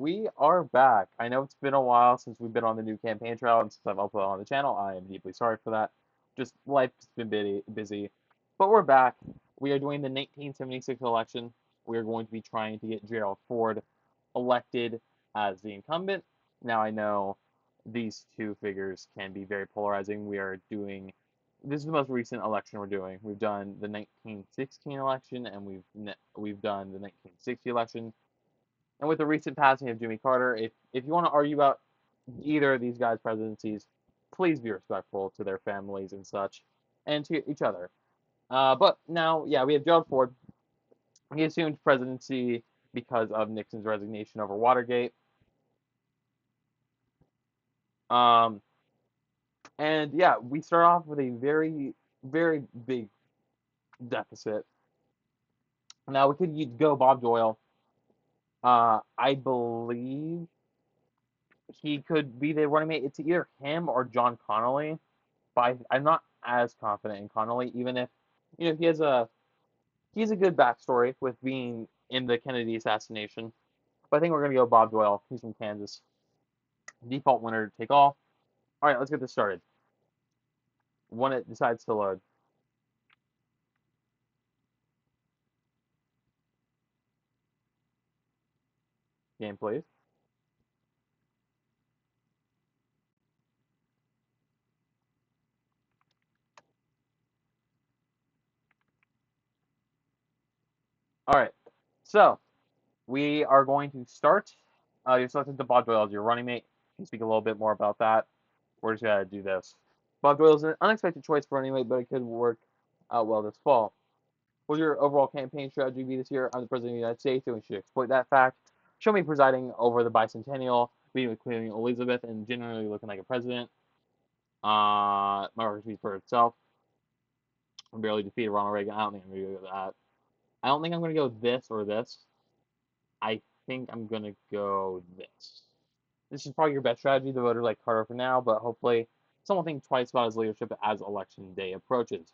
we are back. I know it's been a while since we've been on the new campaign trail and since I've uploaded on the channel. I am deeply sorry for that. Just life's been busy. But we're back. We are doing the 1976 election. We are going to be trying to get Gerald Ford elected as the incumbent. Now I know these two figures can be very polarizing. This is the most recent election we're doing. We've done the 1916 election and we've done the 1960 election. And with the recent passing of Jimmy Carter, if you want to argue about either of these guys' presidencies, please be respectful to their families and such, and to each other. But now, yeah, we have Gerald Ford. He assumed presidency because of Nixon's resignation over Watergate. Um, and yeah, we start off with a very, very big deficit. Now we could go Bob Doyle. I believe he could be the running mate. It's either him or John Connolly. But I'm not as confident in Connolly, even if he has a good backstory with being in the Kennedy assassination. But I think we're gonna go Bob Doyle. He's from Kansas. Default winner to take all. All right, let's get this started. When it decides to load, game please. All right, so we are going to start. You're selected to Bob Doyle as your running mate. Can you speak a little bit more about that? We're just gonna do this. Bob Doyle is an unexpected choice for running mate, but it could work out well this fall. What will your overall campaign strategy be this year? I'm the President of the United States, and we should exploit that fact. Show me presiding over the bicentennial, meeting with Queen Elizabeth, and generally looking like a president. My record speaks for itself. I barely defeated Ronald Reagan. I don't think I'm going to go that. I don't think I'm going to go this or this. I think I'm going to go this. This is probably your best strategy. The voters like Carter for now, but hopefully someone will think twice about his leadership as election day approaches.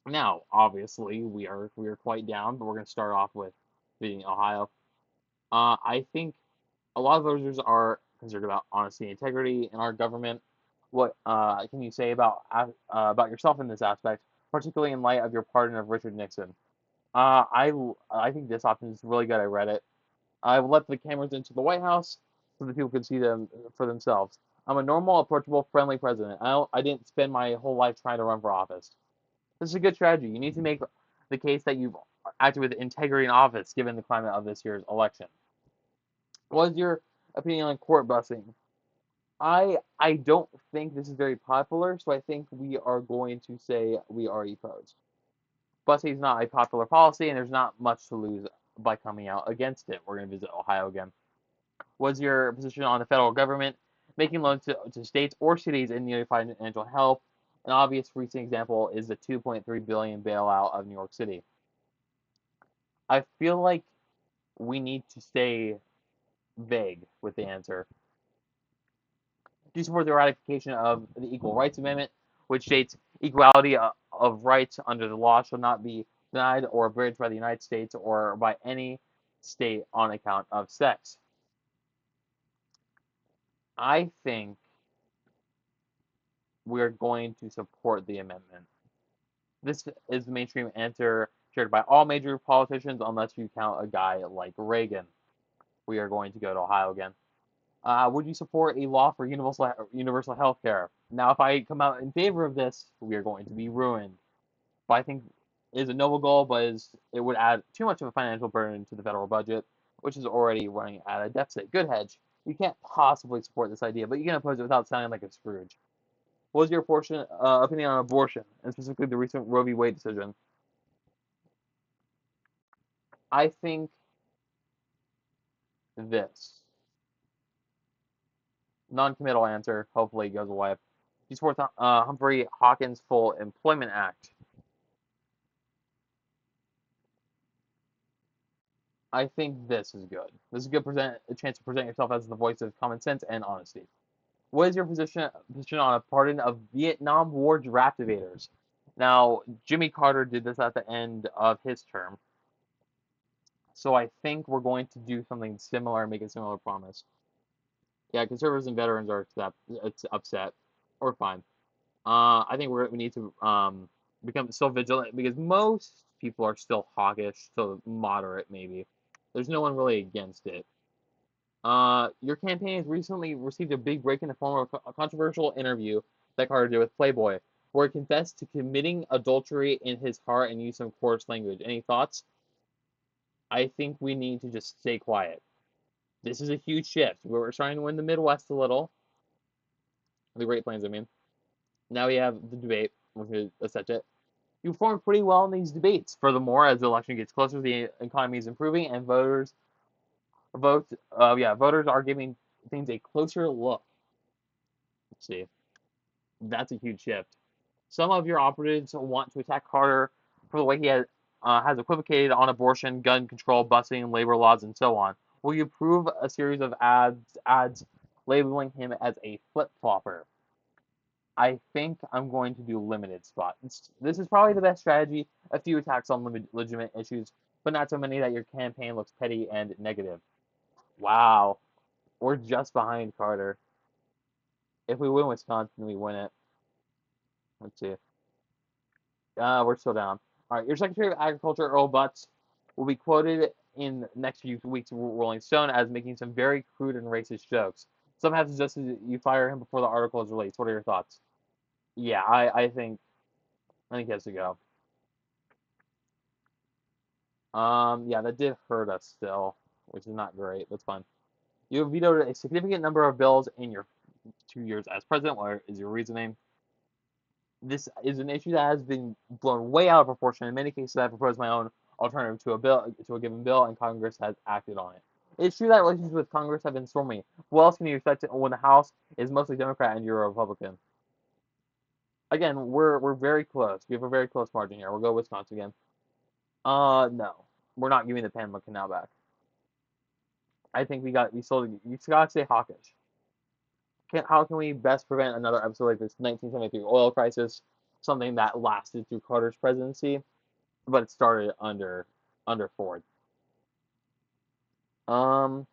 Now, obviously, we are quite down, but we're going to start off with beating Ohio. I think a lot of voters are concerned about honesty and integrity in our government. What can you say about yourself in this aspect, particularly in light of your pardon of Richard Nixon? I think this option is really good. I read it. I will let the cameras into the White House so that people can see them for themselves. I'm a normal, approachable, friendly president. I didn't spend my whole life trying to run for office. This is a good strategy. You need to make the case that you've acted with integrity in office, given the climate of this year's election. What is your opinion on court busing? I don't think this is very popular, so I think we are going to say we are opposed. Busing is not a popular policy, and there's not much to lose by coming out against it. We're going to visit Ohio again. What's your position on the federal government making loans to states or cities in need of financial help? An obvious recent example is the 2.3 billion bailout of New York City. I feel like we need to stay vague with the answer. Do you support the ratification of the Equal Rights Amendment, which states equality of rights under the law shall not be denied or abridged by the United States or by any state on account of sex? I think we're going to support the amendment. This is the mainstream answer shared by all major politicians, unless you count a guy like Reagan. We are going to go to Ohio again. Would you support a law for universal health care? Now, if I come out in favor of this, we are going to be ruined. But I think it is a noble goal, but it would add too much of a financial burden to the federal budget, which is already running at a deficit. Good hedge. You can't possibly support this idea, but you can oppose it without sounding like a Scrooge. What was your opinion on abortion, and specifically the recent Roe v. Wade decision? I think this. Non-committal answer hopefully goes away. Do you support the Humphrey Hawkins Full Employment Act? I think this is good. This is a chance to present yourself as the voice of common sense and honesty. What is your position on a pardon of Vietnam War draft evaders? Now, Jimmy Carter did this at the end of his term, So I think we're going to do something similar and make a similar promise. Yeah, conservatives and veterans are it's upset. Or fine. I think we need to become so vigilant because most people are still hawkish, still moderate maybe. There's no one really against it. Your campaign has recently received a big break in the form of a controversial interview that Carter did with Playboy, where he confessed to committing adultery in his heart and used some coarse language. Any thoughts? I think we need to just stay quiet. This is a huge shift. We're trying to win the Midwest a little, the Great Plains, I mean. Now we have the debate, which is such it. You performed pretty well in these debates. Furthermore, as the election gets closer, the economy is improving, and voters are giving things a closer look. Let's see. That's a huge shift. Some of your operatives want to attack Carter for the way he has equivocated on abortion, gun control, busing, labor laws, and so on. Will you approve a series of ads labeling him as a flip-flopper? I think I'm going to do limited spots. This is probably the best strategy. A few attacks on legitimate issues, but not so many that your campaign looks petty and negative. Wow, we're just behind Carter. If we win Wisconsin, we win it. Let's see. We're still down. All right, your Secretary of Agriculture, Earl Butz, will be quoted in the next few weeks Rolling Stone as making some very crude and racist jokes. Some have suggested you fire him before the article is released. What are your thoughts? Yeah, I think he has to go. Yeah, that did hurt us still, which is not great. That's fine. You vetoed a significant number of bills in your 2 years as president. What is your reasoning? This is an issue that has been blown way out of proportion. In many cases, I have proposed my own alternative to a given bill, and Congress has acted on it. It's true that relations with Congress have been stormy. What else can you expect when the House is mostly Democrat and you're a Republican? Again, we're very close. We have a very close margin here. We'll go Wisconsin again. No, we're not giving the Panama Canal back. I think we still you gotta stay hawkish. How can we best prevent another episode like this 1973 oil crisis, something that lasted through Carter's presidency, but it started under Ford. Um,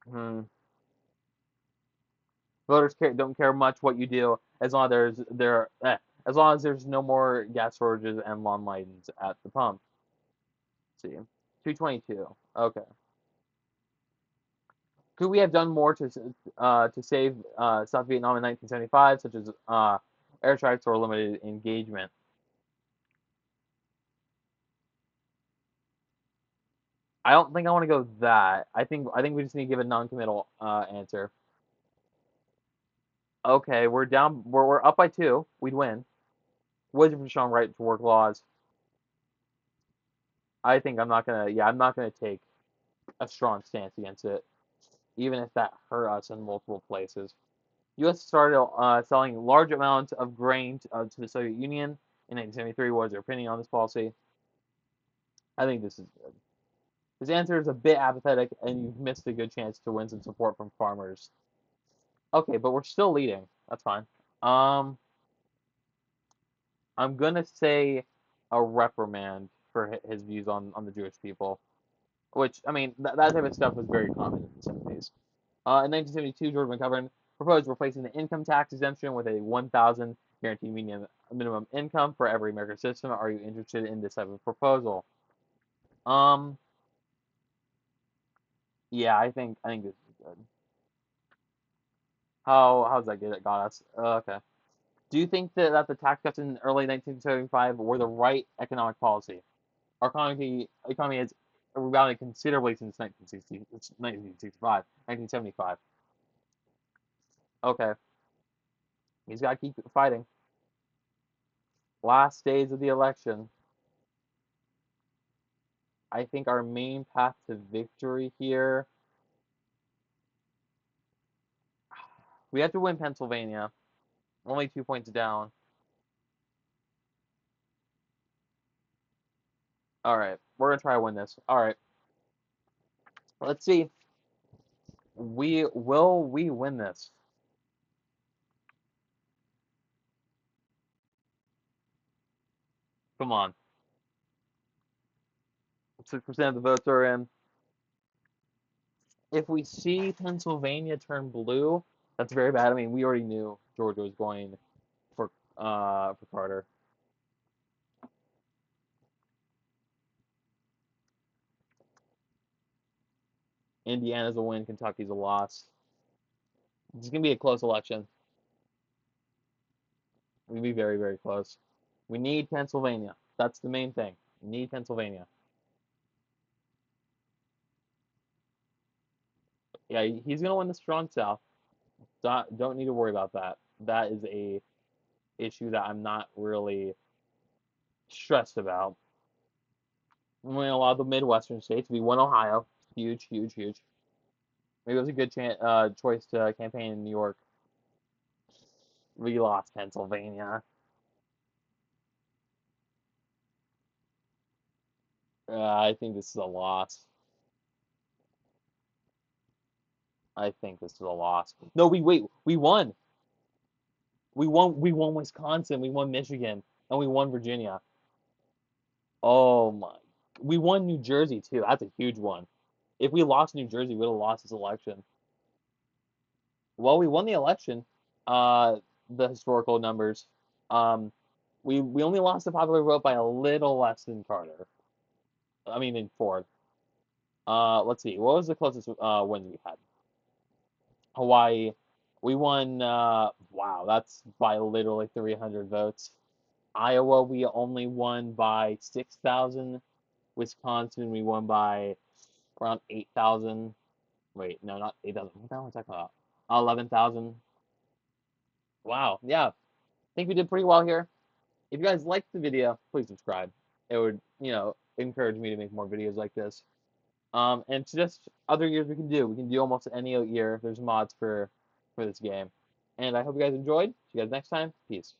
hmm. Don't care much what you do as long as there's no more gas shortages and long lines at the pump. Let's see, 222. Okay. Could we have done more to save South Vietnam in 1975, such as airstrikes or limited engagement? I don't think I want to go that. I think we just need to give a non-committal answer. Okay, we're down. We're up by two. We'd win. Would you show right to work laws? I think I'm not gonna. Yeah, I'm not gonna take a strong stance against it, even if that hurt us in multiple places. U.S. started selling large amounts of grain to the Soviet Union in 1973. What is your opinion on this policy? I think this is good. His answer is a bit apathetic, and you've missed a good chance to win some support from farmers. Okay, but we're still leading. That's fine. Um, I'm gonna say a reprimand for his views on the Jewish people, which I mean that type of stuff was very common in the 70s. In 1972, George McGovern proposed replacing the income tax exemption with a 1,000 guaranteed minimum income for every American citizen. Are you interested in this type of proposal? Um, yeah, I think this is good. How's that get it got us? Okay. Do you think that the tax cuts in early 1975 were the right economic policy? Our economy has rebounded considerably since 1965, 1975. Okay, he's got to keep fighting. Last days of the election. I think our main path to victory here, we have to win Pennsylvania. Only 2 points down. All right, we're gonna try to win this. All right, let's see. We win this? Come on. 6% of the votes are in. If we see Pennsylvania turn blue, that's very bad. I mean, we already knew Georgia was going for Carter. Indiana's a win. Kentucky's a loss. It's gonna be a close election. It's gonna be very, very close. We need Pennsylvania. That's the main thing. We need Pennsylvania. Yeah, he's gonna win the strong South. Don't need to worry about that. That is a issue that I'm not really stressed about. We win a lot of the Midwestern states. We won Ohio. Huge, huge, huge. Maybe it was a good choice to campaign in New York. We lost Pennsylvania. I think this is a loss. I think this is a loss. No, wait. We won. We won. We won Wisconsin. We won Michigan, and we won Virginia. Oh my! We won New Jersey too. That's a huge one. If we lost New Jersey, we would have lost this election. Well, we won the election. Uh, the historical numbers. Um, we only lost the popular vote by a little less than Carter. I mean, in Ford. Let's see. What was the closest win we had? Hawaii. We won. Wow, that's by literally 300 votes. Iowa, we only won by 6,000. Wisconsin, we won by around 8,000. Wait, no, not 8,000. What the hell am I talking about? 11,000. Wow, yeah. I think we did pretty well here. If you guys liked the video, please subscribe. It would, encourage me to make more videos like this. And just other years we can do. We can do almost any year. There's mods for this game. And I hope you guys enjoyed. See you guys next time. Peace.